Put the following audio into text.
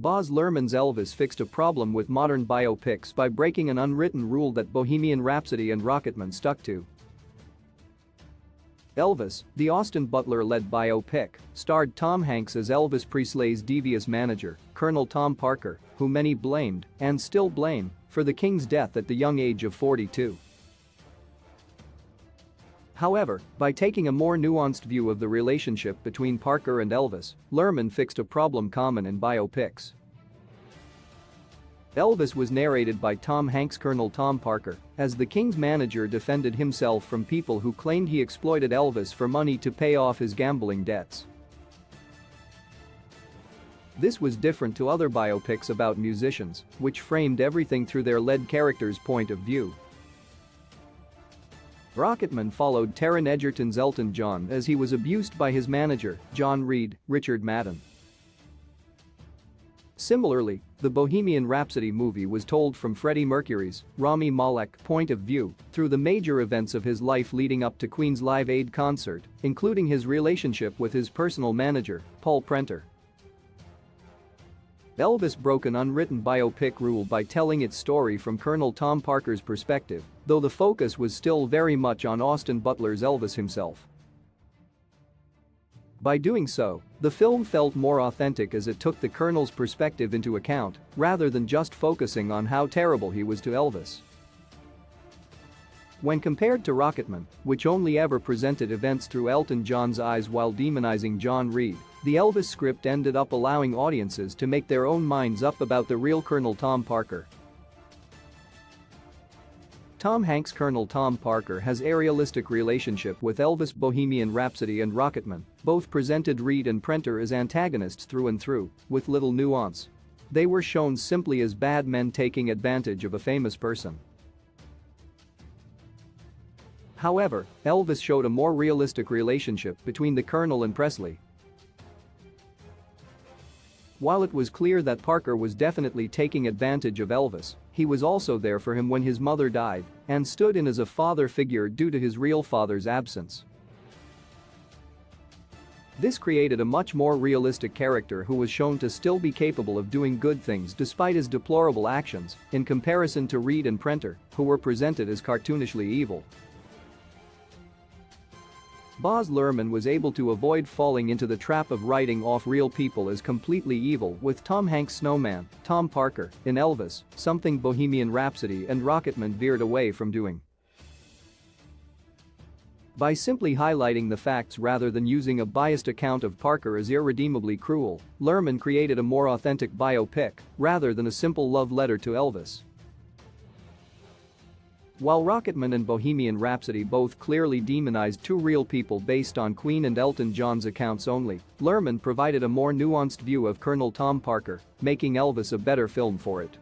Baz Luhrmann's Elvis fixed a problem with modern biopics by breaking an unwritten rule that Bohemian Rhapsody and Rocketman stuck to. Elvis, the Austin Butler-led biopic, starred Tom Hanks as Elvis Presley's devious manager, Colonel Tom Parker, who many blamed, and still blame, for the King's death at the young age of 42. However, by taking a more nuanced view of the relationship between Parker and Elvis, Luhrmann fixed a problem common in biopics. Elvis was narrated by Tom Hanks. Colonel Tom Parker, as the King's manager, defended himself from people who claimed he exploited Elvis for money to pay off his gambling debts. This was different to other biopics about musicians, which framed everything through their lead character's point of view. Rocketman followed Taron Egerton's Elton John as he was abused by his manager, John Reid, Richard Madden. Similarly, the Bohemian Rhapsody movie was told from Freddie Mercury's, Rami Malek, point of view, through the major events of his life leading up to Queen's Live Aid concert, including his relationship with his personal manager, Paul Prenter. Elvis broke an unwritten biopic rule by telling its story from Colonel Tom Parker's perspective, though the focus was still very much on Austin Butler's Elvis himself. By doing so, the film felt more authentic as it took the Colonel's perspective into account, rather than just focusing on how terrible he was to Elvis. When compared to Rocketman, which only ever presented events through Elton John's eyes while demonizing John Reid, the Elvis script ended up allowing audiences to make their own minds up about the real Colonel Tom Parker. Tom Hanks' Colonel Tom Parker has a realistic relationship with Elvis. Bohemian Rhapsody and Rocketman both presented Reid and Prenter as antagonists through and through, with little nuance. They were shown simply as bad men taking advantage of a famous person. However, Elvis showed a more realistic relationship between the Colonel and Presley. While it was clear that Parker was definitely taking advantage of Elvis, he was also there for him when his mother died and stood in as a father figure due to his real father's absence. This created a much more realistic character who was shown to still be capable of doing good things despite his deplorable actions, in comparison to Reid and Prenter, who were presented as cartoonishly evil. Baz Luhrmann was able to avoid falling into the trap of writing off real people as completely evil with Tom Hanks' snowman, Tom Parker, in Elvis, something Bohemian Rhapsody and Rocketman veered away from doing. By simply highlighting the facts rather than using a biased account of Parker as irredeemably cruel, Luhrmann created a more authentic biopic rather than a simple love letter to Elvis. While Rocketman and Bohemian Rhapsody both clearly demonized two real people based on Queen and Elton John's accounts only, Luhrmann provided a more nuanced view of Colonel Tom Parker, making Elvis a better film for it.